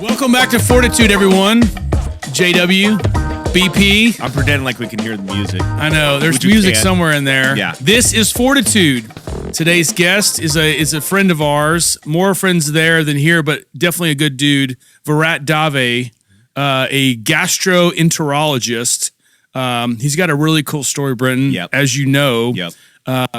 Welcome back to FORTitude, everyone. JW, BP. I'm pretending like we can hear the music. I know, there's music somewhere in there. Yeah. This is FORTitude. Today's guest is a friend of ours. More friends there than here, but definitely a good dude. Virat Dave, a gastroenterologist. He's got a really cool story, Brenton, as you know. Yep.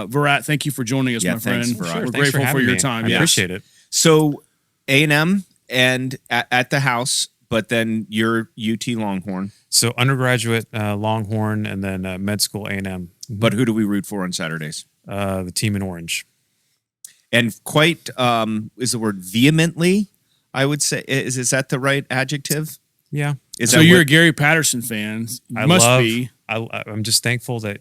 Virat, thank you for joining us, my friend. Thanks, Virat. We're grateful for your time. I appreciate it. So A&M and at the house, but then you're UT Longhorn. So undergraduate Longhorn, and then med school A&M. But who do we root for on Saturdays? The team in orange. And quite, is the word vehemently, I would say. Is that the right adjective? Yeah. So you're a Gary Patterson fan. You I'm just thankful that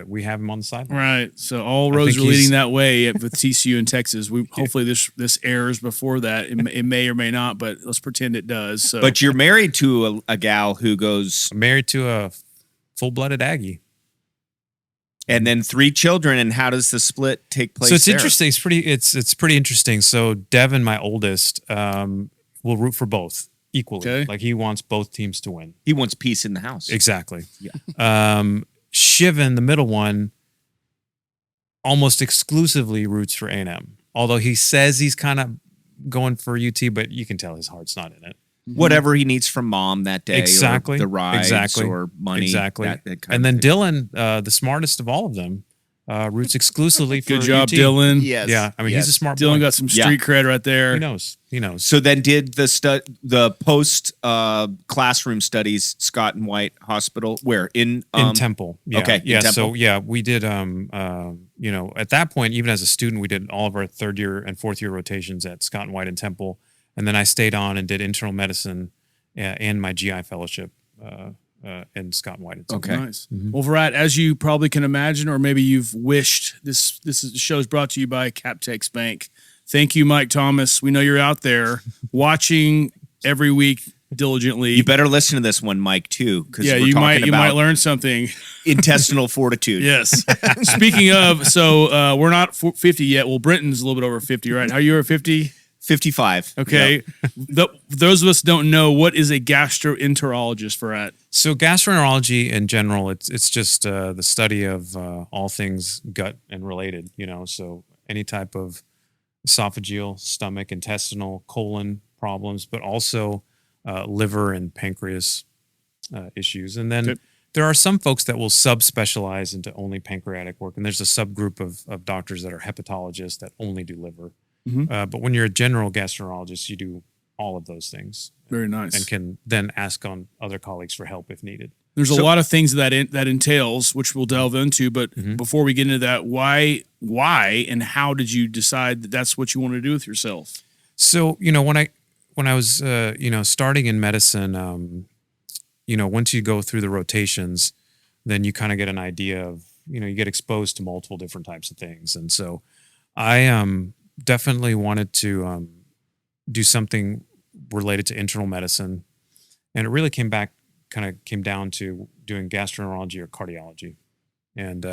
we have him on the side. Right. So all roads are leading that way with TCU in Texas. Hopefully this airs before that. It may or may not, but let's pretend it does. So. But you're married to a gal who goes... I'm married to a full-blooded Aggie. And then 3 children, and how does the split take place? So it's interesting. It's pretty interesting. So Devin, my oldest, will root for both equally. Okay. Like he wants both teams to win. He wants peace in the house. Exactly. Yeah. Shivan, the middle one, almost exclusively roots for A&M. Although he says he's kind of going for UT, but you can tell his heart's not in it. Whatever he needs from mom that day, exactly, or the rides, or money, exactly. That kind and of then thing. Dylan, the smartest of all of them, roots exclusively for Good job, UT. Dylan. Yes. Yeah, I mean he's a smart Dylan boy. got some street cred right there. He knows. So then, did the post classroom studies Scott and White Hospital where in Temple? Yeah. Okay, yeah. Temple. So yeah, we did. At that point, even as a student, we did all of our 3rd year and 4th year rotations at Scott and White and Temple, and then I stayed on and did internal medicine and my GI fellowship in Scott and White. And Temple. Okay. Nice. Well, Virat, as you probably can imagine, or maybe you've wished, this show is brought to you by Captex Bank. Thank you, Mike Thomas. We know you're out there watching every week diligently. You better listen to this one, Mike, too, because you might learn something. Intestinal fortitude. Yes. Speaking of, so we're not 50 yet. Well, Brenton's a little bit over 50, right? How are you over 50? 55. Okay. Yep. Those of us don't know, what is a gastroenterologist, Virat? So gastroenterology in general, it's just the study of all things gut and related. So any type of esophageal, stomach, intestinal, colon problems, but also liver and pancreas issues. And then there are some folks that will subspecialize into only pancreatic work. And there's a subgroup of doctors that are hepatologists that only do liver. But when you're a general gastroenterologist, you do all of those things. Very nice. And can then ask on other colleagues for help if needed. There's a lot of things that entails, which we'll delve into. But before we get into that, why and how did you decide that that's what you want to do with yourself? So, when I was, starting in medicine, once you go through the rotations, then you kind of get an idea of, you get exposed to multiple different types of things. And so I definitely wanted to do something related to internal medicine. And it really came down to doing gastroenterology or cardiology. And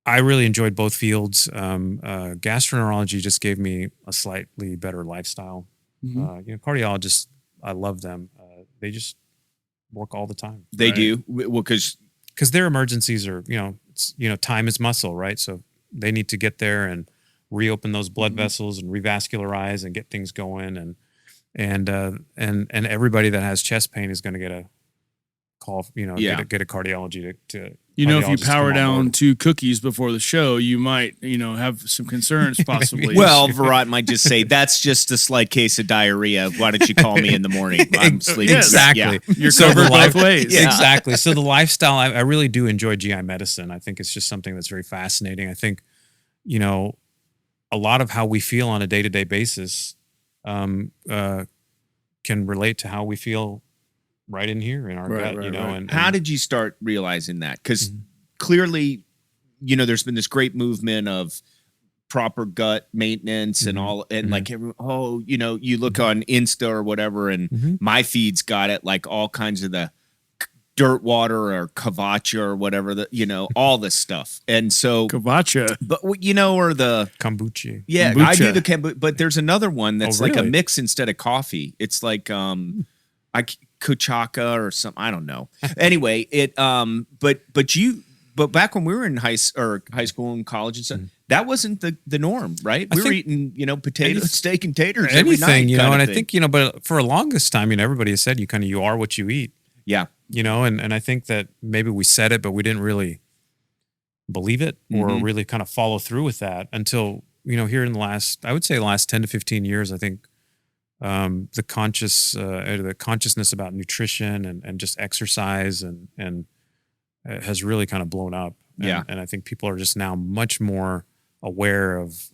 I really enjoyed both fields. Gastroenterology just gave me a slightly better lifestyle. Cardiologists, I love them. They just work all the time. They do. Well, because their emergencies are, time is muscle, right? So they need to get there and reopen those blood vessels and revascularize and get things going. And everybody that has chest pain is going to get a call, get a cardiology to if you power down 2 cookies before the show, you might, have some concerns possibly. Well, Virat might just say, that's just a slight case of diarrhea. Why don't you call me in the morning? I'm sleeping. Exactly. Yeah. You're covered both ways. Yeah. Exactly. So the lifestyle, I really do enjoy GI medicine. I think it's just something that's very fascinating. I think, a lot of how we feel on a day-to-day basis can relate to how we feel right in here in our gut, right. And how did you start realizing that? Because clearly, there's been this great movement of proper gut maintenance and all, and like, you look on Insta or whatever, and my feed's got it, like all kinds of the dirt water or kavacha or whatever, all this stuff. And so, Kavacha. but or the Kombucha. yeah, Kombucha. I do the kombucha, but there's another one that's like a really? mix instead of coffee. It's like kuchaka or something. I don't know. Anyway, but back when we were in high school and college and stuff, that wasn't the norm, right? We were eating, potatoes, steak and taters every night. Anything, and I thing. think, but for the longest time, everybody has said you are what you eat. Yeah. And I think that maybe we said it, but we didn't really believe it or really kind of follow through with that until, here in the last 10 to 15 years, I think the consciousness about nutrition and just exercise and has really kind of blown up. And I think people are just now much more aware of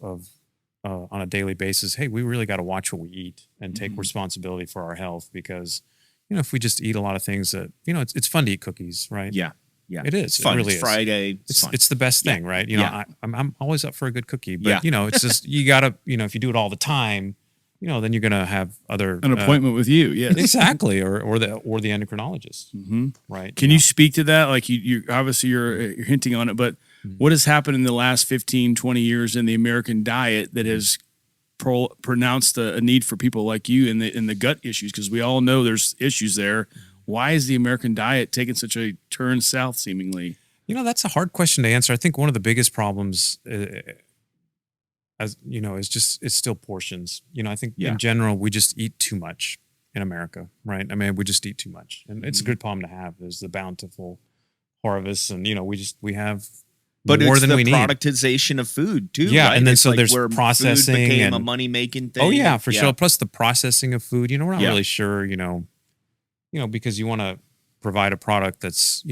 on a daily basis, hey, we really got to watch what we eat and take responsibility for our health because, if we just eat a lot of things that, it's fun to eat cookies, right? Yeah. Yeah. It is. It's fun. It really it's Friday. is. Fun. It's the best thing, right? I'm always up for a good cookie, but it's just, you gotta, if you do it all the time, then you're going to have an appointment with you. Yes, exactly. Or the endocrinologist. Right. Can you speak to that? Like you obviously you're hinting on it, but what has happened in the last 15, 20 years in the American diet that has pronounced a need for people like you in the gut issues? Because we all know there's issues there. Why is the American diet taking such a turn south seemingly? That's a hard question to answer. I think one of the biggest problems is still portions. I think in general, we just eat too much in America, right? I mean, we just eat too much, and it's a good problem to have. There's the bountiful harvest, and we have but more it's than the we need. Productization of food too. Yeah, right? and then it's so like there's where processing food became and a money making thing. Oh yeah, for sure. Plus the processing of food. We're not Yeah. really sure. Because you want to provide a product that's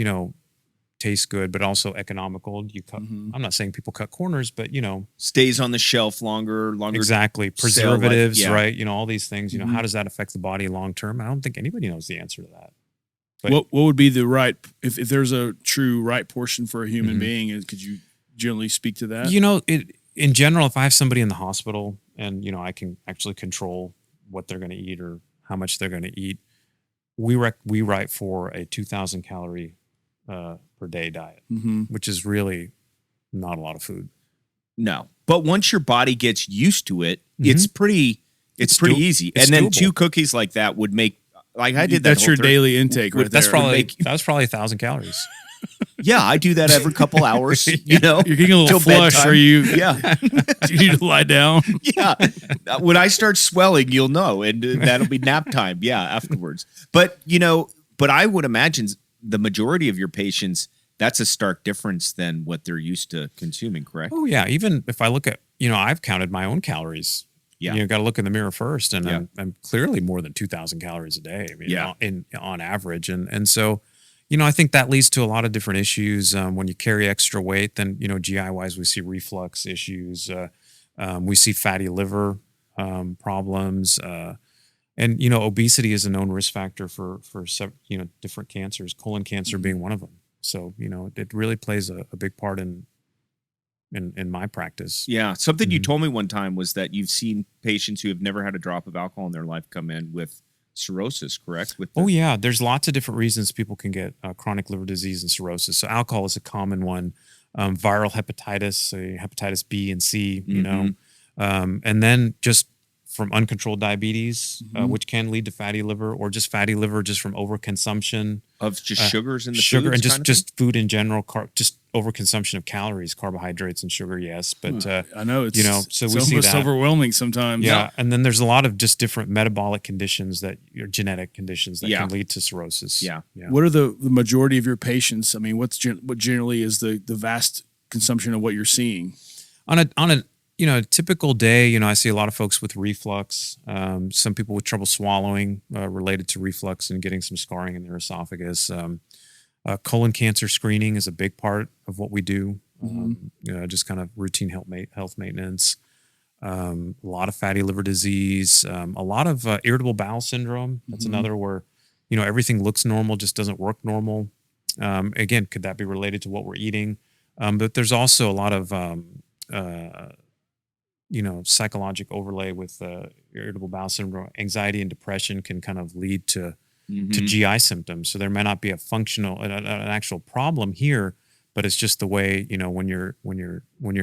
tastes good, but also economical. You cut. I'm not saying people cut corners, but stays on the shelf longer. Exactly. sale life, Preservatives, yeah. right? All these things. How does that affect the body long term? I don't think anybody knows the answer to that. But What would be the right if there's a true right portion for a human being? Could you generally speak to that? In general, if I have somebody in the hospital and I can actually control what they're going to eat or how much they're going to eat, we write for a 2,000 calorie per day diet, which is really not a lot of food. No, but once your body gets used to it, it's pretty easy. It's And then doable. 2 cookies like that would make, like I did that. That's your daily intake, right? That's there. probably 1,000 calories. Yeah, I do that every couple hours. You're getting a little till flush. bedtime. Are you? Yeah, Do you need to lie down? yeah. When I start swelling, you'll know, and that'll be nap time. Yeah, afterwards. But I would imagine the majority of your patients, that's a stark difference than what they're used to consuming. Correct? Oh yeah. Even if I look at, I've counted my own calories. Yeah. Got to look in the mirror first, and I'm clearly more than 2,000 calories a day. I mean, on average, and so, I think that leads to a lot of different issues. When you carry extra weight, then GI wise, we see reflux issues. We see fatty liver problems, and obesity is a known risk factor for different cancers. Colon cancer being one of them. So it really plays a big part in my practice. Yeah. Something you told me one time was that you've seen patients who have never had a drop of alcohol in their life come in with cirrhosis, correct? Oh yeah, there's lots of different reasons people can get chronic liver disease and cirrhosis. So alcohol is a common one. Viral hepatitis, hepatitis B and C, and then just from uncontrolled diabetes, which can lead to fatty liver, or just fatty liver just from overconsumption of just sugars in the sugar foods, and just food in general, just overconsumption of calories, carbohydrates, and sugar. Yes, but I know it's so it's we see almost that overwhelming sometimes. Yeah, and then there's a lot of just different metabolic conditions genetic conditions that can lead to cirrhosis. Yeah. What are the majority of your patients? I mean, what generally is the vast consumption of what you're seeing on a typical day? I see a lot of folks with reflux, some people with trouble swallowing related to reflux and getting some scarring in their esophagus. Colon cancer screening is a big part of what we do. Just kind of routine health maintenance. A lot of fatty liver disease, a lot of irritable bowel syndrome. That's another where, everything looks normal, just doesn't work normal. Again, could that be related to what we're eating? But there's also a lot of, psychological overlay with irritable bowel syndrome. Anxiety and depression can kind of lead to to GI symptoms. So there may not be a functional, an actual problem here, but it's just the way, when you're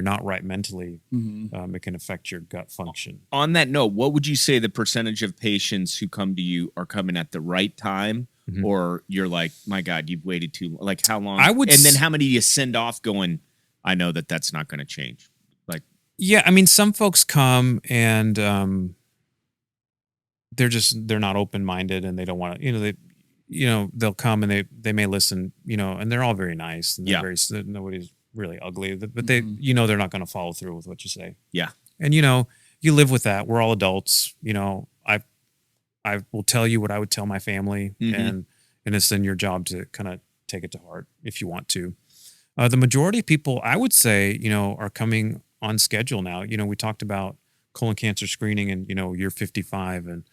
not right mentally, it can affect your gut function. On that note, what would you say the percentage of patients who come to you are coming at the right time, or you're like, my God, you've waited too long? Like how long? And then how many do you send off going, I know that's not going to change? Like, yeah, I mean, some folks come and they're not open-minded and they don't want to, they'll come and they may listen, and they're all very nice. And nobody's really ugly, but they, they're not going to follow through with what you say. Yeah. And, you live with that. We're all adults. I will tell you what I would tell my family, and it's then your job to kind of take it to heart if you want to. The majority of people, I would say, are coming on schedule now. We talked about colon cancer screening and, you're 55 and,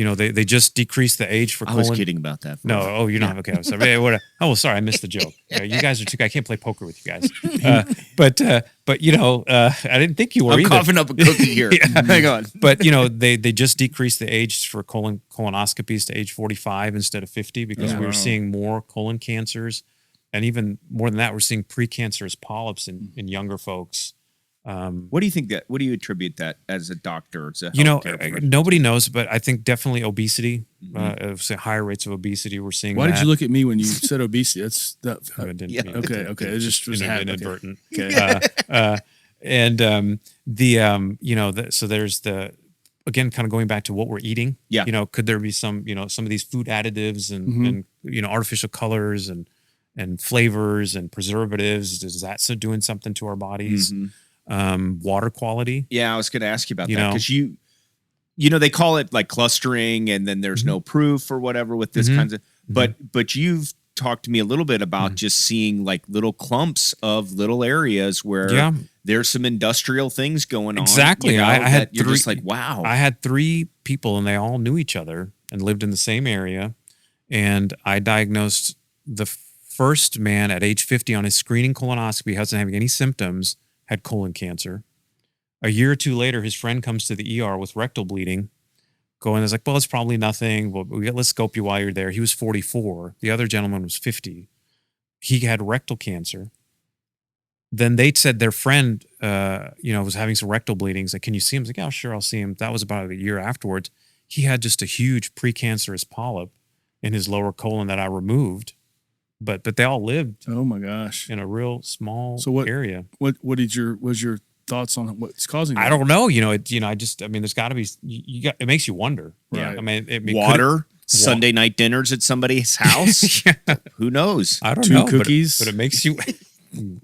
they just decreased the age for colon. I was kidding about that. No, you're not. Okay, I'm sorry. Sorry, I missed the joke. Yeah, you guys are too. I can't play poker with you guys. But I didn't think you were. I'm either. coughing up a cookie here. Hang on. But they just decreased the age for colonoscopies to age 45 instead of 50 because we were seeing more colon cancers, and even more than that, we're seeing precancerous polyps in younger folks. What do you think what do you attribute that as a doctor? As a nobody knows, but I think definitely obesity, higher rates of obesity. We're seeing. Why did you look at me when you said obesity? That's that. Okay. It just was inadvertent. Okay. So there's again, kind of going back to what we're eating. Yeah. Could there be some of these food additives and artificial colors and flavors and preservatives? Is that doing something to our bodies? Water quality. Yeah, I was going to ask you about that because they call it like clustering, and then there's no proof or whatever with this kinds of. But you've talked to me a little bit about just seeing like little clumps of little areas where there's some industrial things going on. Exactly. I had you're just like, wow. I had 3 people, and they all knew each other and lived in the same area, and I diagnosed the first man at age 50 on his screening colonoscopy, wasn't having any symptoms, had colon cancer. A year or 2 later, his friend comes to the ER with rectal bleeding, going, it's like, well, it's probably nothing. Well, let's scope you while you're there. He was 44. The other gentleman was 50. He had rectal cancer. Then they said their friend, was having some rectal bleedings. Like, can you see him? I was like, oh, sure, I'll see him. That was about a year afterwards. He had just a huge precancerous polyp in his lower colon that I removed. But they all lived. Oh my gosh! In a real small area. What was your thoughts on what's causing that? I don't know. There's got to be. It makes you wonder. Right. I mean, water. Sunday night dinners at somebody's house. Who knows? I don't 2 know. cookies, but it makes you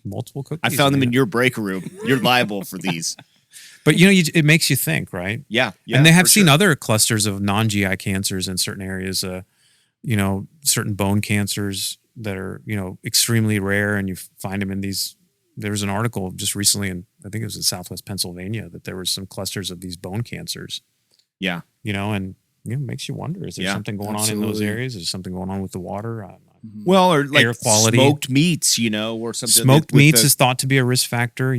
multiple cookies. I found them in your break room. You're liable for these. But it makes you think, right? Yeah. And they have seen other clusters of non-GI cancers in certain areas. Certain bone cancers that are, extremely rare, and you find them in these. There was an article just recently, I think it was in Southwest Pennsylvania, that there were some clusters of these bone cancers. Yeah. And it makes you wonder, is there something going on in those areas? Is there something going on with the water? Well, or like air quality. Smoked meats, or something. Smoked meats is thought to be a risk factor,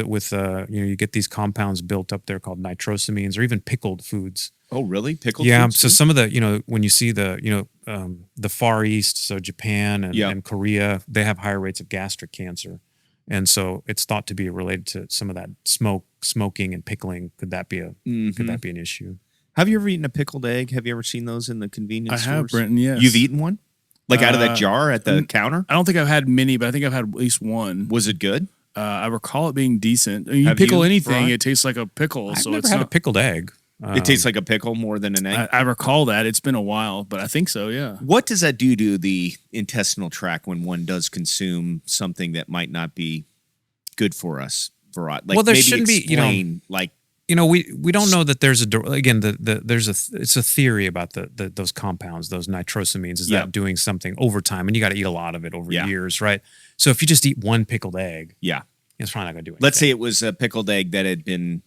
with, you get these compounds built up there called nitrosamines, or even pickled foods. Oh, really? Pickled foods? Yeah. So some of the, when you see the Far East, so Japan and Korea, they have higher rates of gastric cancer. And so it's thought to be related to some of that smoking and pickling. Could that be an issue? Have you ever eaten a pickled egg? Have you ever seen those in the convenience stores? I have, Brenton, yes. You've eaten one? Like out of that jar at the counter? I don't think I've had many, but I think I've had at least one. Was it good? I recall it being decent. You pickle anything, it tastes like a pickle. I've never had a pickled egg. It tastes like a pickle more than an egg? I recall that. It's been a while, but I think so, yeah. What does that do to the intestinal tract when one does consume something that might not be good for us? Like, well, there maybe shouldn't explain, we don't know that there's it's a theory about those compounds, those nitrosamines, that doing something over time, and you got to eat a lot of it over years, right? So if you just eat one pickled egg, it's probably not going to do anything. Let's say it was a pickled egg that had been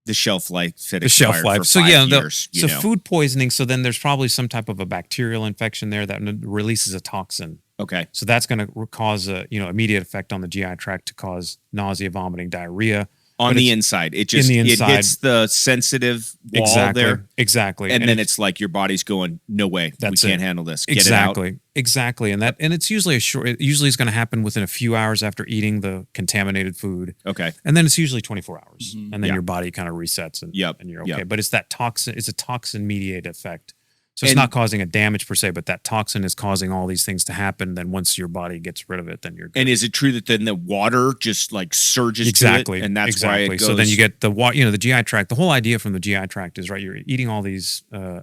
the shelf life. For so 5 years, so food poisoning. So then there's probably some type of a bacterial infection there that releases a toxin. Okay. So that's going to cause a immediate effect on the GI tract to cause nausea, vomiting, diarrhea. On But the it's inside. It in just the it inside. hits the sensitive wall Exactly. there. Exactly. And then it's like your body's going, no way, we That's can't it. handle this. Get Exactly. it out. Exactly. And it's usually it usually is going to happen within a few hours after eating the contaminated food. Okay. And then it's usually 24 hours. And then Yeah. your body kind of resets and you're okay. Yep. But it's that toxin, it's a toxin mediated effect. So it's not causing a damage per se, but that toxin is causing all these things to happen. Then once your body gets rid of it, then you're good. And is it true that then the water just like surges Exactly. to it? And that's why it goes. So then you get the the GI tract. The whole idea from the GI tract is, right, you're eating all these eating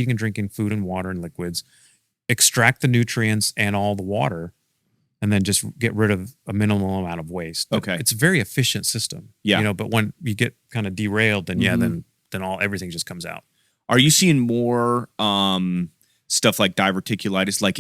and drinking food and water and liquids, extract the nutrients and all the water, and then just get rid of a minimal amount of waste. But Okay. it's a very efficient system. Yeah. But when you get kind of derailed, then then everything just comes out. Are you seeing more stuff like diverticulitis? Like,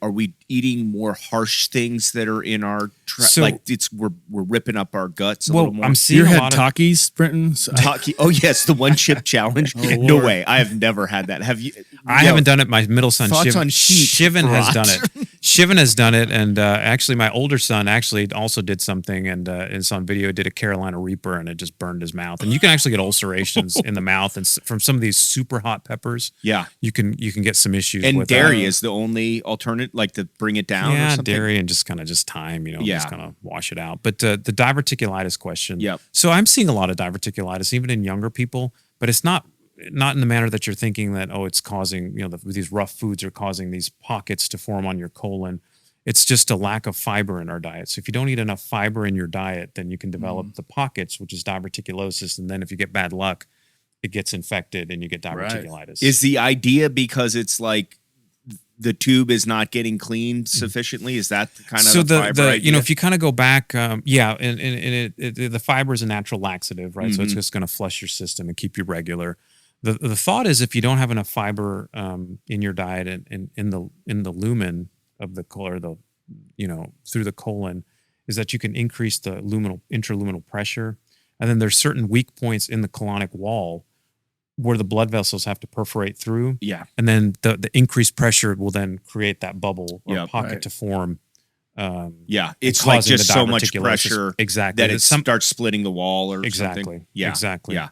are we eating more harsh things that are in our So- like we're ripping up our guts a little more? I'm seeing You a had lot of Takis, Brenton? So- Oh yes, the one chip challenge. No Lord. way, I have never had that. Have you? I haven't done it. My middle son, thoughts on Shivan has brat? done it. Shivan has done it, and actually, my older son actually also did something, and it's on video. Did a Carolina Reaper, and it just burned his mouth. And you can actually get ulcerations in the mouth, and from some of these super hot peppers. Yeah, you can get some issues. and with dairy is the only alternate, like to bring it down. or yeah, something? dairy and just kind of time, Yeah. just kind of wash it out. But the diverticulitis question. Yep. So I'm seeing a lot of diverticulitis, even in younger people, but it's not in the manner that you're thinking that, it's causing, these rough foods are causing these pockets to form on your colon. It's just a lack of fiber in our diet. So if you don't eat enough fiber in your diet, then you can develop the pockets, which is diverticulosis. And then if you get bad luck, it gets infected and you get diverticulitis. Is the idea because it's like the tube is not getting cleaned sufficiently? Is that kind of so the fiber idea? if you kind of go back, and the fiber is a natural laxative, right? So it's just going to flush your system and keep you regular. The thought is, if you don't have enough fiber in your diet and in the lumen of the colon, through the colon, is that you can increase the intraluminal pressure, and then there's certain weak points in the colonic wall where the blood vessels have to perforate through. Yeah. And then the increased pressure will then create that bubble or Yep. pocket Right. to form. Yeah, it's like causing just the so much diverticulosis. pressure Exactly. that it It's starts splitting the wall or exactly. something. Yeah, Exactly. Yeah,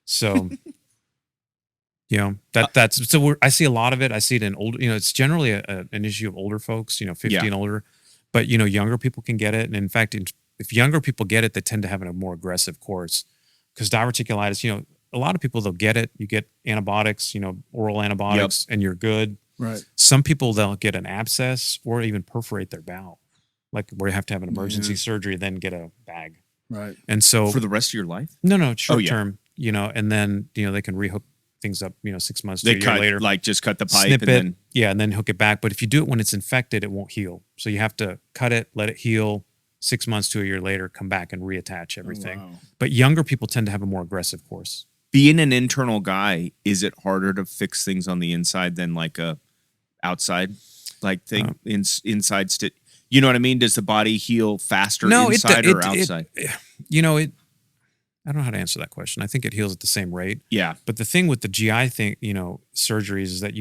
So, that's so I see a lot of it. I see it in older, it's generally an issue of older folks, 50 Yeah. and older, but younger people can get it. And in fact, if younger people get it, they tend to have a more aggressive course because diverticulitis, a lot of people, they'll get it. You get antibiotics, oral antibiotics, and you're good. Right. Some people, they'll get an abscess or even perforate their bowel, like where you have to have an emergency surgery, then get a bag. Right. And so for the rest of your life, no, short yeah. term, and then, they can rehook things up, 6 months to they a year later. just cut the pipe Snip and it, then and then hook it back. But if you do it when it's infected, it won't heal. So you have to cut it, let it heal. 6 months to a year later, come back and reattach everything. wow. But younger people tend to have a more aggressive course. being an internal guy, is it harder to fix things on the inside than like a outside like thing inside you know what I mean? Does the body heal faster inside or outside? I don't know how to answer that question. I think it heals at the same rate. Yeah. But the thing with the GI thing, surgeries is that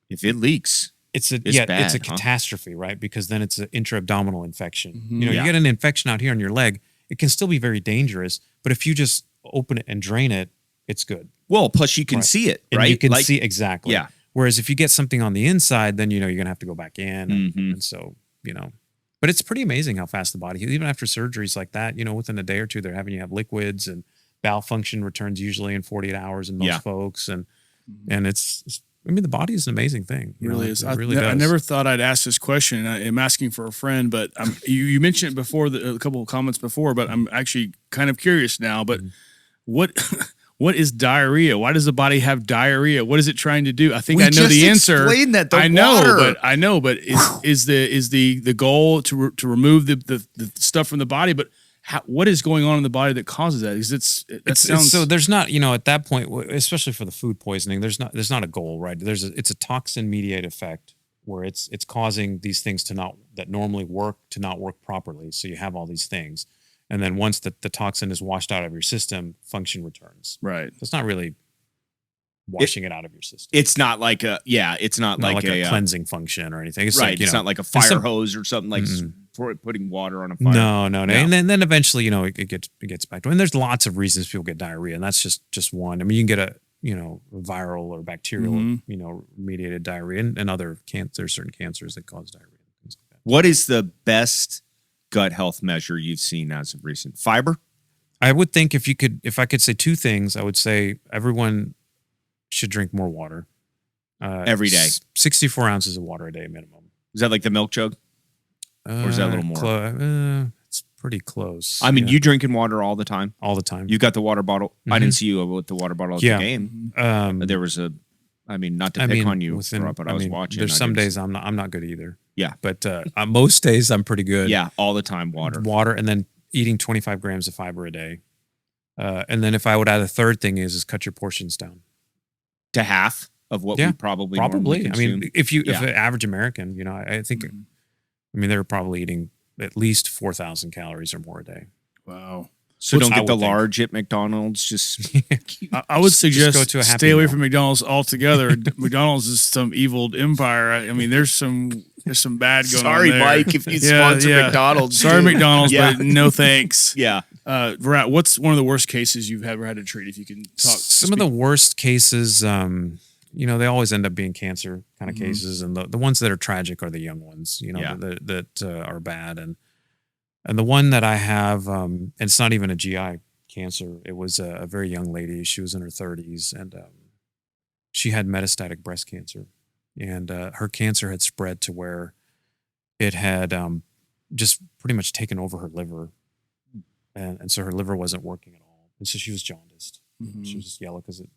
If it leaks, it's bad, a huh? catastrophe, right? Because then it's an intra-abdominal infection. Mhm. You Yeah. get an infection out here on your leg, it can still be very dangerous. But if you just open it and drain it, it's good. well, plus you can Right. see it, And right? you can Like- see exactly. Yeah. Whereas if you get something on the inside, then you're gonna have to go back in, Mhm. and so But it's pretty amazing how fast the body heals. Even after surgeries like that, within a day or two, they're having you have liquids, and bowel function returns usually in 48 hours in most Yeah. folks, and the body is an amazing thing. It really is. It I really does. never thought I'd ask this question. I'm asking for a friend, but you mentioned it before, a couple of comments before, but I'm actually kind of curious now. But what what is diarrhea? Why does the body have diarrhea? What is it trying to do? I think We I know the just answer. explained that, the I know, water. but is the goal to remove the stuff from the body? But what is going on in the body that causes that? So there's not, at that point, especially for the food poisoning, there's not a goal, right? It's a toxin mediated effect where it's causing these things that normally work to not work properly. So you have all these things. And then once the toxin is washed out of your system, function returns. right. So it's not really washing it out of your system. It's not like it's not Not like a cleansing function or anything. It's right. like, It's not like a fire hose or something like for putting water on a fire. No. And then eventually, it gets back to, and there's lots of reasons people get diarrhea, and that's just one. I mean, you can get a viral or bacterial, mediated diarrhea, and other there's certain cancers that cause diarrhea. Things like that. What is the best gut health measure you've seen as of recent? Fiber? I would think if I could say two things, I would say everyone should drink more water. Every day. 64 ounces of water a day minimum. Is that like the milk jug? Or is that a little more? It's pretty close. I mean, you drinking water all the time? All the time. You got the water bottle. I didn't see you with the water bottle at the game. There was not to pick on you, but I was watching. There's some days I'm not good either. Yeah. But most days I'm pretty good. Yeah, all the time water. Water, and then eating 25 grams of fiber a day. And then if I would add a third thing is cut your portions down. To half of what we probably normally consume. I mean, if an average American, I think, they're probably eating at least 4,000 calories or more a day. Wow. So don't get the large at McDonald's. Just I would suggest go to a Happy stay away Meal. from McDonald's altogether. McDonald's is some evil empire. I mean, there's some bad going on there. Mike, if you sponsor McDonald's. Sorry, McDonald's, but no thanks. Yeah. Virat, what's one of the worst cases you've ever had to treat? If you can talk. Some of the worst cases, they always end up being cancer kind of cases, and the ones that are tragic are the young ones. That are bad, and the one that I have, and it's not even a GI cancer. It was a very young lady. She was in her 30s, and she had metastatic breast cancer, and her cancer had spread to where it had just pretty much taken over her liver, and so her liver wasn't working at all, and so she was jaundiced. She was just yellow and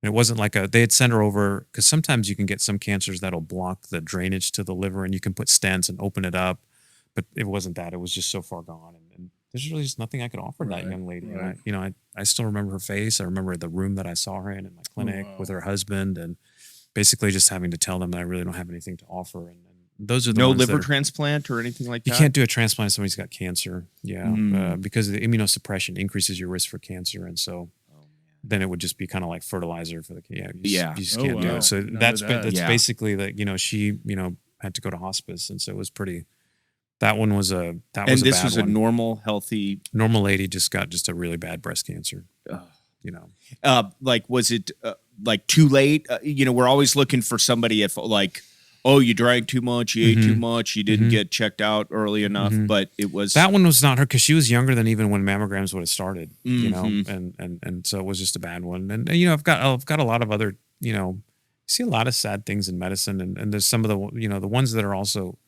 it wasn't like they had sent her over, because sometimes you can get some cancers that'll block the drainage to the liver, and you can put stents and open it up. But it wasn't that. It was just so far gone. And there's really just nothing I could offer that young lady. Right. And I still remember her face. I remember the room that I saw her in my clinic with her husband, and basically just having to tell them that I really don't have anything to offer. And those are the ones liver transplant or anything like that? You can't do a transplant if somebody's got cancer. Yeah. Because the immunosuppression increases your risk for cancer. And so then it would just be kind of like fertilizer for the you just can't do it. So that's basically that, she, had to go to hospice. And so it was pretty... That one was a that was. And this a bad was one. a normal lady just got a really bad breast cancer. Was it like too late? We're always looking for somebody if you drank too much, you ate too much, you didn't get checked out early enough. But it was that one was not her, because she was younger than even when mammograms would have started. And so it was just a bad one. And I've got a lot of other you see a lot of sad things in medicine, and there's some of the the ones that are also.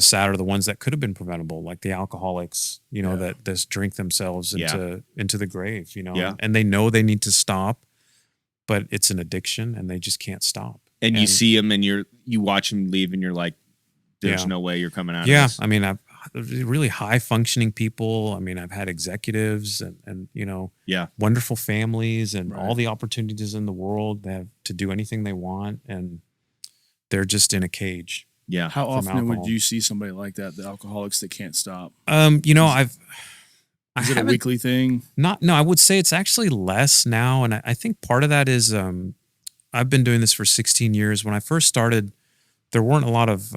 Sad are the ones that could have been preventable, like the alcoholics, that just drink themselves into the grave, and they know they need to stop, but it's an addiction and they just can't stop. And you see them and you watch them leave and you're like, there's no way you're coming out of this. I mean, I've really high functioning people. I mean, I've had executives and wonderful families and all the opportunities in the world. They have to do anything they want, and they're just in a cage. Yeah. How often would you see somebody like that, the alcoholics that can't stop? Is it a weekly thing? No, I would say it's actually less now. And I think part of that is I've been doing this for 16 years. When I first started, there weren't a lot of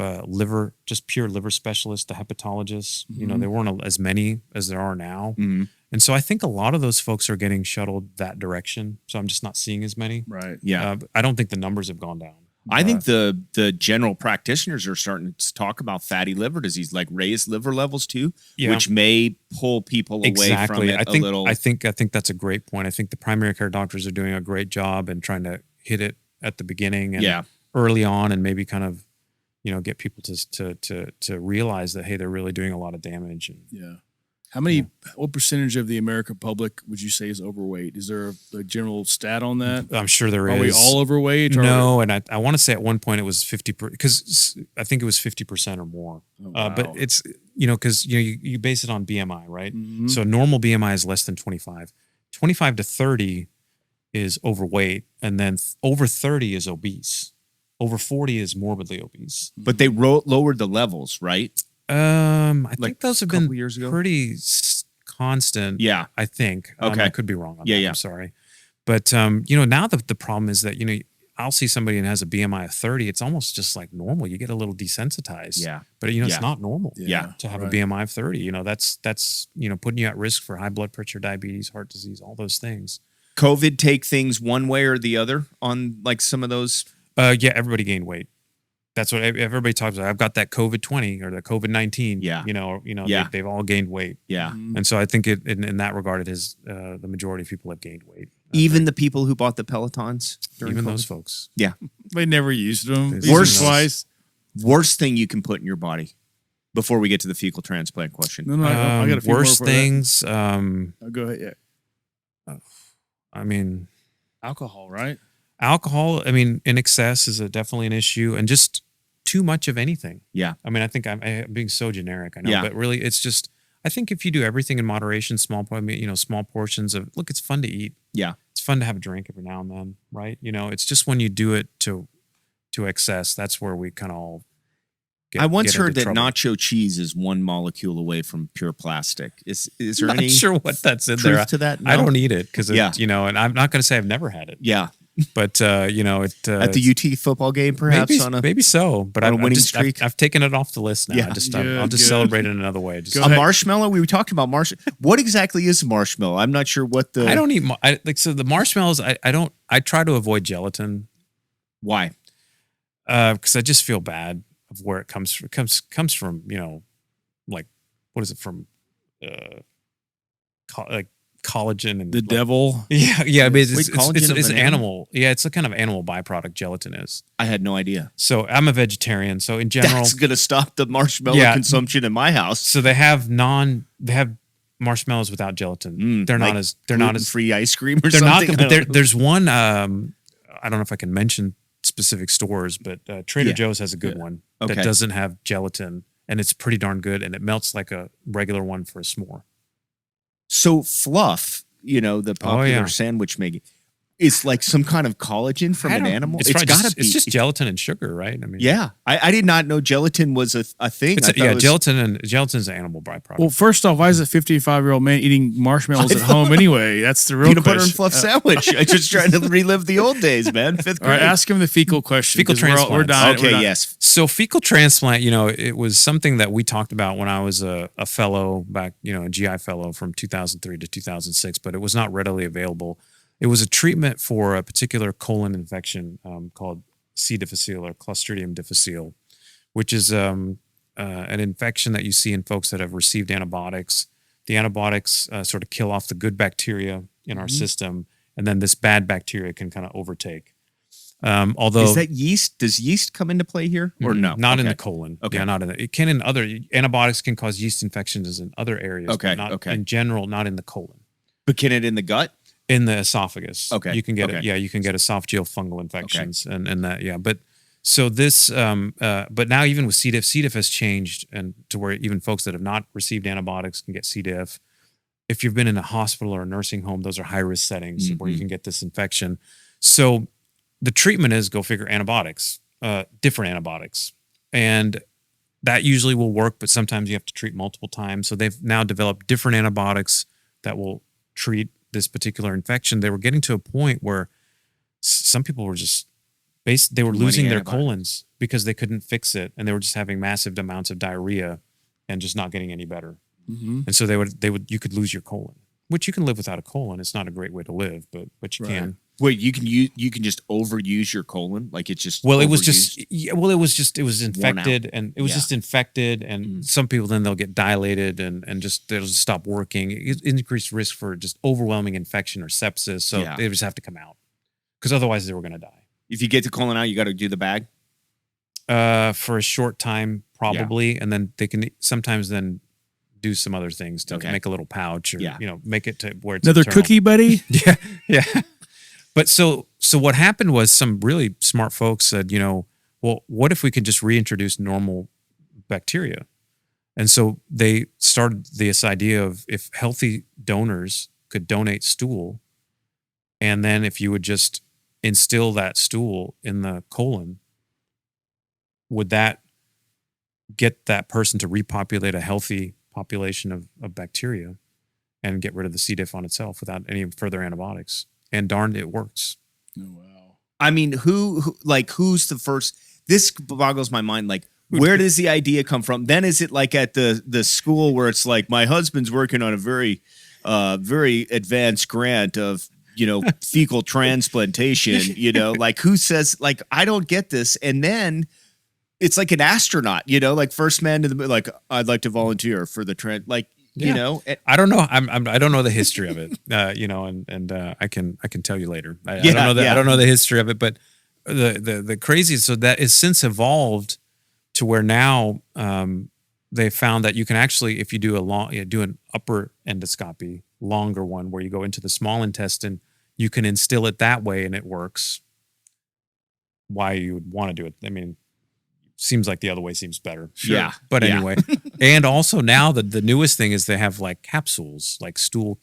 pure liver specialists, the hepatologists. There weren't as many as there are now. And so I think a lot of those folks are getting shuttled that direction. So I'm just not seeing as many. Right. Yeah. I don't think the numbers have gone down. I think the general practitioners are starting to talk about fatty liver disease, like raised liver levels too, which may pull people away from it a little. I think that's a great point. I think the primary care doctors are doing a great job in trying to hit it at the beginning and early on, and maybe kind of, get people to realize that, hey, they're really doing a lot of damage. And, what percentage of the American public would you say is overweight? Is there a general stat on that? I'm sure there is. Are we all overweight? No, and I want to say at one point it was 50%, because I think it was 50% or more. Oh, wow. But it's, because you base it on BMI, right? So normal BMI is less than 25. 25 to 30 is overweight, and then over 30 is obese. Over 40 is morbidly obese. But they lowered the levels, right? I think those have been years ago? pretty constant. Yeah. I think. Okay. I could be wrong on that. Yeah. I'm sorry. But, now the problem is that, I'll see somebody and has a BMI of 30. It's almost just like normal. You get a little desensitized. Yeah. But Yeah. it's not normal. Yeah. To have a BMI of 30. That's putting you at risk for high blood pressure, diabetes, heart disease, all those things. COVID take things one way or the other on like some of those? Yeah, everybody gained weight. That's what everybody talks about. I've got that COVID-20 or the COVID-19. Yeah. Yeah. They've all gained weight. Yeah. And so I think in that regard, it is the majority of people have gained weight. Even the people who bought the Pelotons? Even COVID? those folks. Yeah. They never used them. Worst- Used them twice. Worst thing you can put in your body before we get to the fecal transplant question. No, I got a few worst more for things. that. Oh, go ahead. Yeah. I mean, Alcohol, right? alcohol. I mean, in excess is definitely an issue, and just too much of anything. Yeah. I mean, I think I'm being so generic. I know, Yeah. but really, it's just. I think if you do everything in moderation, small portions of. Look, it's fun to eat. Yeah. It's fun to have a drink every now and then, right? It's just when you do it to excess, that's where we kind of all. I once heard that trouble. nacho cheese is one molecule away from pure plastic. Is there Not any sure what that's in truth there. to that? I No? don't eat it because Yeah. and I'm not going to say I've never had it, Yeah. but it At the UT football game, perhaps maybe so, but on a I've winning just, streak? I've taken it off the list now. Yeah. I'll just Good. celebrate it in another way. Just, Go a ahead. marshmallow. We talked about marshmallow. What exactly is a marshmallow? I'm not sure what the. I don't eat so the marshmallows. I try to avoid gelatin Why? because I just feel bad of where it comes from. Comes from like what is it from? Like collagen and The like, devil. Yeah. But it's, Wait, it's, collagen it's, of it's an an animal. Yeah, it's a kind of animal byproduct. Gelatin is. I had no idea. So I'm a vegetarian. So in general, That's gonna stop the marshmallow Yeah. consumption in my house. so they have marshmallows without gelatin. They're like not as free ice cream or they're not. something. But there's one. I don't know if I can mention specific stores, but Trader Yeah. Joe's has a good one Okay. that doesn't have gelatin, and it's pretty darn good, and it melts like a regular one for a s'more. So fluff, the popular yeah. sandwich making, is like some kind of collagen from an animal. It's probably gotta just, be. It's just gelatin and sugar, right? I mean, Yeah, I did not know gelatin was a thing. I thought it was- gelatin's an animal byproduct. Well, first off, why is a 55-year-old man eating marshmallows at home anyway? That's the real peanut butter and question. fluff sandwich. I just trying to relive the old days, man. Fifth All grade. right, ask him the fecal question. Fecal 'cause we're transplants. dying. Okay, we're dying. yes. So fecal transplant, it was something that we talked about when I was a fellow back, a GI fellow from 2003 to 2006, but it was not readily available. It was a treatment for a particular colon infection called C. difficile or Clostridium difficile, which is an infection that you see in folks that have received antibiotics. The antibiotics sort of kill off the good bacteria in our system, and then this bad bacteria can kind of overtake. Although Is that yeast? Does yeast come into play here or no? Not in Okay. the colon. Okay. Yeah, not in the. It can in other antibiotics can cause yeast infections in other areas. Okay, But not okay. in general, not in the colon. But can it in the gut? In the esophagus. Okay, You can get okay. it. Yeah, you can get esophageal fungal infections and that. Yeah, but so this. But now even with C. diff, C. diff has changed, and to where even folks that have not received antibiotics can get C. diff. If you've been in a hospital or a nursing home, those are high risk settings where you can get this infection. So the treatment is, go figure, antibiotics, different antibiotics. And that usually will work, but sometimes you have to treat multiple times. So they've now developed different antibiotics that will treat this particular infection. They were getting to a point where some people were just, they were Too many losing their antibiotics. colons because they couldn't fix it. And they were just having massive amounts of diarrhea and just not getting any better. Mhm. And so you could lose your colon, which you can live without a colon. It's not a great way to live, but you Right. can. Wait, you can just overuse your colon, like it's just. Well, it was overused? it was infected, and it was Yeah. just infected, and some people then they'll get dilated and just they'll just stop working. Increased risk for just overwhelming infection or sepsis, so Yeah. they just have to come out because otherwise they were going to die If you get the colon out, you got to do the bag. for a short time probably, and then they can sometimes then do some other things to Okay. make a little pouch or Yeah. make it to where it's Another internal. cookie, buddy? Yeah, yeah. But so what happened was some really smart folks said, well, what if we could just reintroduce normal bacteria? And so they started this idea of if healthy donors could donate stool, and then if you would just instill that stool in the colon, would that get that person to repopulate a healthy population of bacteria and get rid of the C. diff on itself without any further antibiotics? And darned, it works. Oh, wow. I mean, who's the first? This boggles my mind. Like, where does the idea come from? Then is it like at the school where it's like, my husband's working on a very advanced grant of, fecal transplantation, like who says, like, I don't get this. And then it's like an astronaut, like first man to the moon, like, I'd like to volunteer for the trend. Like, I don't know. I don't know the history of it, and I can tell you later. I don't know I don't know the history of it, but the craziest, so that is since evolved to where now they found that you can actually, if you do do an upper endoscopy, longer one where you go into the small intestine, you can instill it that way and it works. Why you would want to do it? I mean, seems like the other way seems better. Sure. Yeah. But anyway, and also now the newest thing is they have like capsules, like stool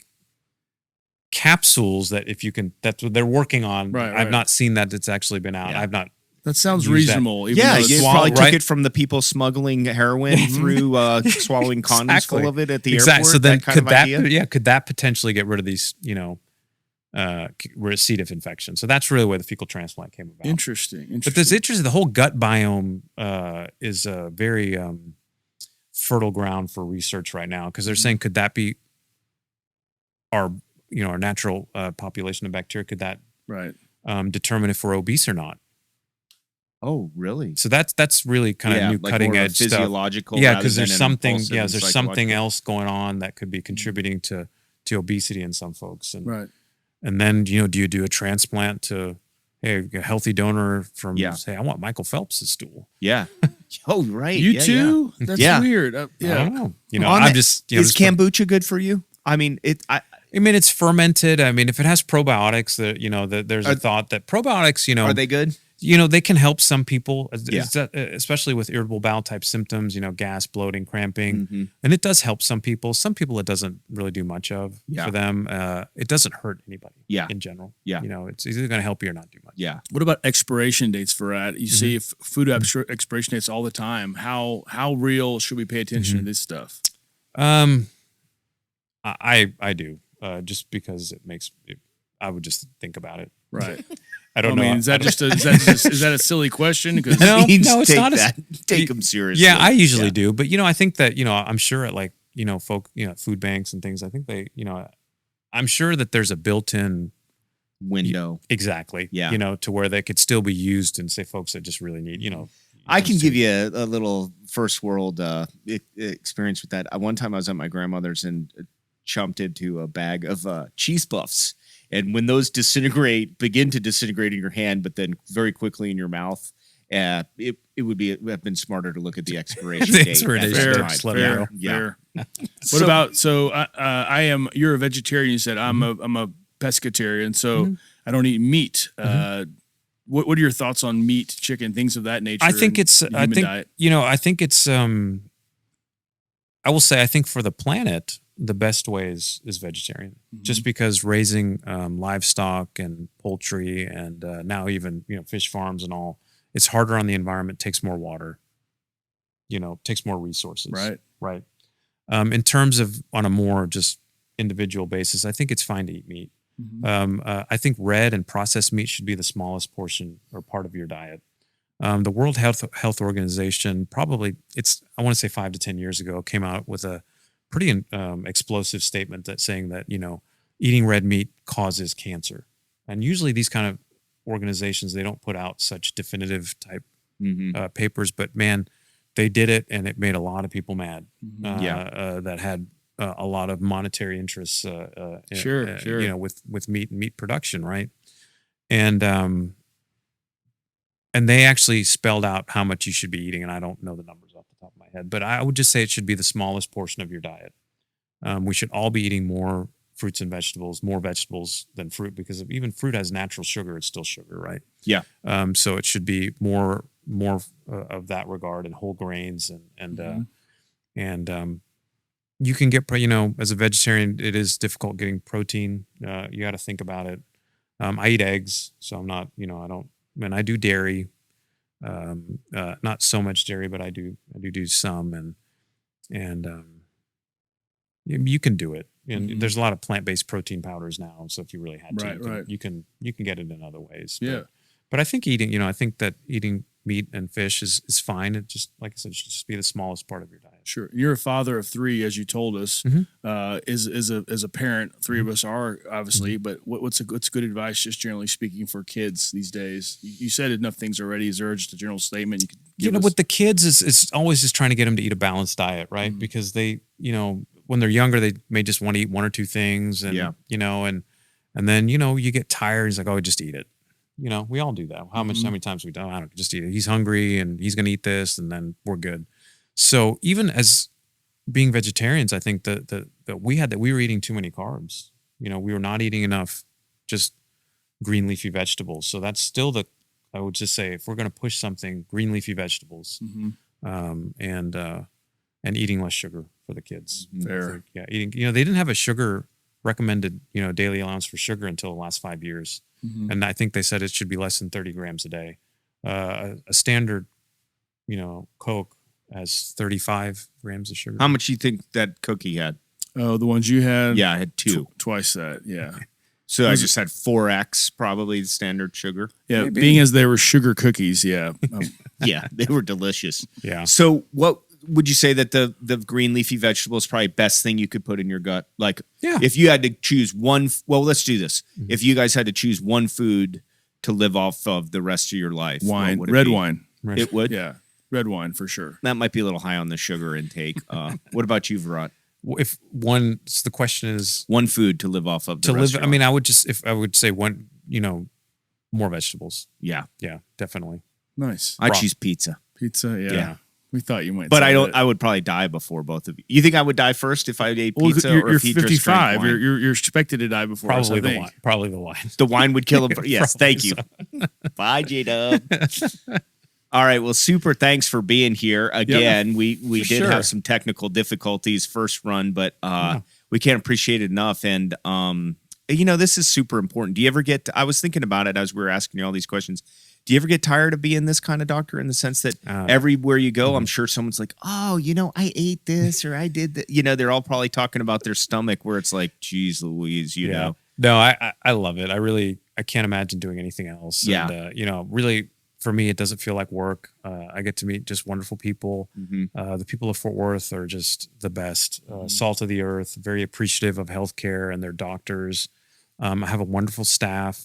capsules that if you can, that's what they're working on. Right, I've not seen that it's actually been out. Yeah. I've not. That sounds reasonable. Even Yeah, though it's you small, probably right? took it from the people smoggling heroin through swallowing condoms Exactly. full of it at the Exactly. airport. So then could that potentially get rid of these, C. diff infection? So that's really where the fecal transplant came about. Interesting. But there's interesting. The whole gut biome is a very fertile ground for research right now because they're saying, could that be our natural population of bacteria? Could that right determine if we're obese or not? Oh, really? So that's really kind of new like cutting more of a edge stuff. physiological. Yeah, rather because than there's an something. impulsive Yeah, and there's something psychological. else going on that could be contributing to obesity in some folks. And right. and then do you do a transplant to a healthy donor from say I want Michael Phelps' stool? Yeah. Oh, right. You yeah, too? Yeah. That's Yeah. weird. I Yeah. don't know. On I'm that, just is just kombucha good for you? I mean, I mean, it's fermented. I mean, if it has probiotics, there's a thought that probiotics, are they good? they can help some people, Yeah. especially with irritable bowel type symptoms, gas, bloating, cramping. Mm-hmm. And it does help some people. Some people it doesn't really do much of for them. It doesn't hurt anybody in general. Yeah. It's either going to help you or not do much. Yeah. What about expiration dates for that? You see if food expiration dates all the time. How real should we pay attention to this stuff? I do, just because it makes it, I would just think about it. Right. I don't know. Is that is that a silly question? Because No, it's take not that. Take them seriously. Yeah, I usually do, but I think that I'm sure at like folk food banks and things. I think they I'm sure that there's a built-in window. Exactly. Yeah. To where they could still be used, and say folks that just really need I can give you a little first world experience with that. One time I was at my grandmother's and chumped into a bag of cheese puffs. And when those begin to disintegrate in your hand, but then very quickly in your mouth, it would have been smarter to look at the expiration The date. expiration at that date. time. Just let it go. Yeah. What about you're a vegetarian. You said I'm a pescatarian, so I don't eat meat. What are your thoughts on meat, chicken, things of that nature? I think diet? I think it's I will say I think for the planet the best way is vegetarian, just because raising livestock and poultry and now even fish farms and all, it's harder on the environment, takes more water, takes more resources. Right. In terms of on a more just individual basis, I think it's fine to eat meat. I think red and processed meat should be the smallest portion or part of your diet. The World Health Organization, probably I want to say 5 to 10 years ago, came out with a pretty explosive statement that saying that eating red meat causes cancer. And usually these kind of organizations, they don't put out such definitive type papers, but man, they did it, and it made a lot of people mad. That had a lot of monetary interests. Sure. With meat and meat production, right? And they actually spelled out how much you should be eating, and I don't know the numbers off the top of my head, but I would just say it should be the smallest portion of your diet. We should all be eating more fruits and vegetables, more vegetables than fruit, because if even fruit has natural sugar, it's still sugar, right? Yeah. So it should be more of that regard, and whole grains and you can get as a vegetarian, it is difficult getting protein. You got to think about it. I eat eggs, so I'm not I do dairy, not so much dairy, but I do some, and you can do it. And there's a lot of plant-based protein powders now. So if you really had to, you can get it in other ways. Yeah. But I think eating meat and fish is fine. It just, like I said, it should just be the smallest part of your diet. Sure. You're a father of 3, as you told us. As a parent, 3 of us are obviously. But what's good advice, just generally speaking, for kids these days? You said enough things already. Is there just a general statement you could give us? With the kids, it's always just trying to get them to eat a balanced diet, right? Because they, when they're younger, they may just want to eat 1 or 2 things, and and then you get tired. It's like, oh, just eat it. We all do that. How many times we don't? I don't just eat it. He's hungry and he's gonna eat this, and then we're good. So even as being vegetarians, I think that we were eating too many carbs. We were not eating enough just green leafy vegetables. So that's still I would just say, if we're going to push something, green leafy vegetables, and eating less sugar for the kids. Fair. Eating. They didn't have a sugar recommended daily allowance for sugar until the last 5 years, and I think they said it should be less than 30 grams a day. A standard, Coke has 35 grams of sugar. How much do you think that cookie had? Oh, the ones you had? Yeah, I had 2. Twice that, yeah. So I just had 4x, probably the standard sugar. Yeah, maybe. Being as they were sugar cookies, yeah. Yeah, they were delicious. Yeah. So what would you say that the green leafy vegetable is probably best thing you could put in your gut? Like, if you had to choose one, let's do this. If you guys had to choose one food to live off of the rest of your life, wine, red wine. It would? Yeah, red wine for sure. That might be a little high on the sugar intake. What about you, Virat? If one, the question is one food to live off of. I mean, I would say one, more vegetables. Yeah, definitely. Nice. I choose pizza. Pizza, yeah. We thought you might. But I don't. I would probably die before both of you. You think I would die first if I ate pizza or you're pizza? 55. You're expected to die before. Probably us, the wine. Probably the wine. The wine would kill him. Yes, thank you. Bye, J-Dub. All right. Well, super. Thanks for being here again. We did have some technical difficulties first run, but we can't appreciate it enough. And this is super important. Do you ever get? I was thinking about it as we were asking you all these questions. Do you ever get tired of being this kind of doctor in the sense that everywhere you go, I'm sure someone's like, oh, I ate this or I did that. They're all probably talking about their stomach where it's like, geez Louise, know. No, I love it. I can't imagine doing anything else. Yeah. And, really, for me, it doesn't feel like work. I get to meet just wonderful people. The people of Fort Worth are just the best. Salt of the earth, very appreciative of healthcare and their doctors. I have a wonderful staff.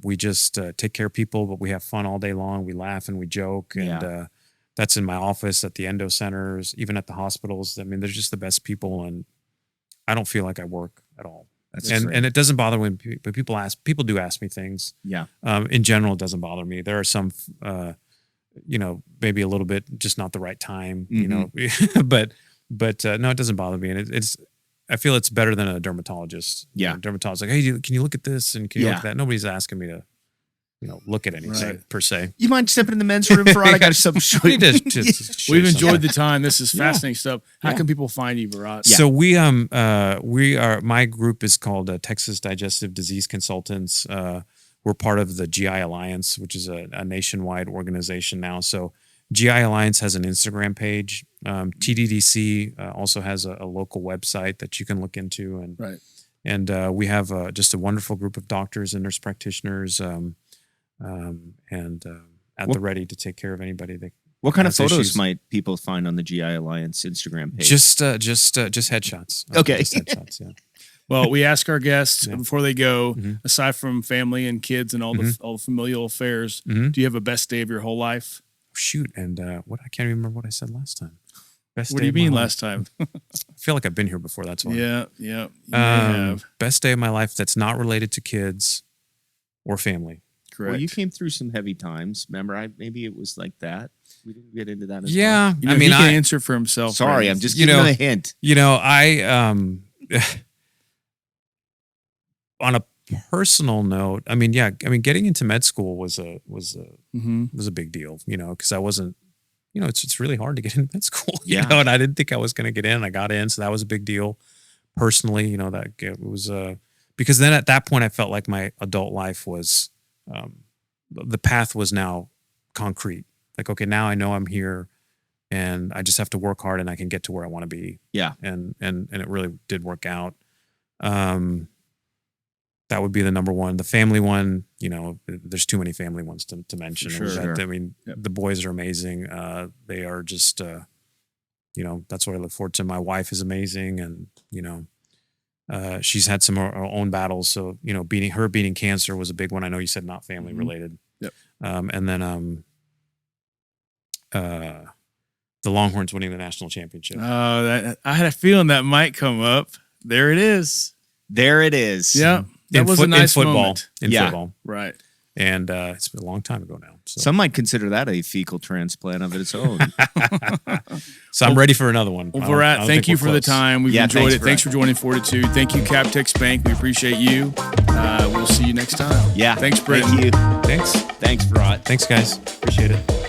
We just take care of people, but we have fun all day long. We laugh and we joke. And that's in my office, at the endo centers, even at the hospitals. I mean, they're just the best people. And I don't feel like I work at all. And it doesn't bother when people do ask me things. Yeah. In general, it doesn't bother me. There are some, maybe a little bit, just not the right time, but no, it doesn't bother me. And I feel it's better than a dermatologist. Yeah. Dermatologist like, hey, can you look at this? And can you look at that? Nobody's asking me to, look at anything per se. You mind stepping in the men's room for I got some. We've enjoyed the time. This is fascinating stuff. How can people find you, Virat? So my group is called Texas Digestive Disease Consultants. We're part of the GI Alliance, which is a nationwide organization now. So GI Alliance has an Instagram page. TDDC also has a local website that you can look into. And we have just a wonderful group of doctors and nurse practitioners the ready to take care of anybody. What kind of photos might people find on the GI Alliance Instagram page? Just headshots. Okay. Just headshots, yeah. Well, we ask our guests before they go, aside from family and kids and all the familial affairs, do you have a best day of your whole life? Shoot, and I can't remember what I said last time. What do you mean last time? I feel like I've been here before. That's why. Yeah. You may have. Best day of my life that's not related to kids or family. Correct. Well, you came through some heavy times. Remember, maybe it was like that. We didn't get into that as yeah, much. I mean, he can answer for himself. Sorry, I'm just giving him a hint. On a personal note, getting into med school was a big deal, because I wasn't, it's really hard to get into med school, and I didn't think I was going to get in. I got in, so that was a big deal. Personally, that it was because then at that point I felt like my adult life was, the path was now concrete. Like, okay, now I know I'm here, and I just have to work hard, and I can get to where I want to be. Yeah, and it really did work out. that would be the number one. The family one, there's too many family ones to mention. Sure. I mean, the boys are amazing. They are just, that's what I look forward to. My wife is amazing, and she's had some of her own battles. So beating cancer was a big one. I know you said not family related. Yep. And then the Longhorns winning the national championship. Oh, I had a feeling that might come up. There it is. There it is. Yeah. That was a nice in football. moment. In football. Right. And it's been a long time ago now. So, Some might consider that a fecal transplant of its own. so I'm ready for another one. Well, Virat, thank you for the time. We've enjoyed it. Thanks Virat. for joining FORTitude. Thank you, Captex Bank. We appreciate you. We'll see you next time. Yeah. Thanks, Britton. Thank you. Thanks. Thanks, Virat. Thanks, guys. Appreciate it.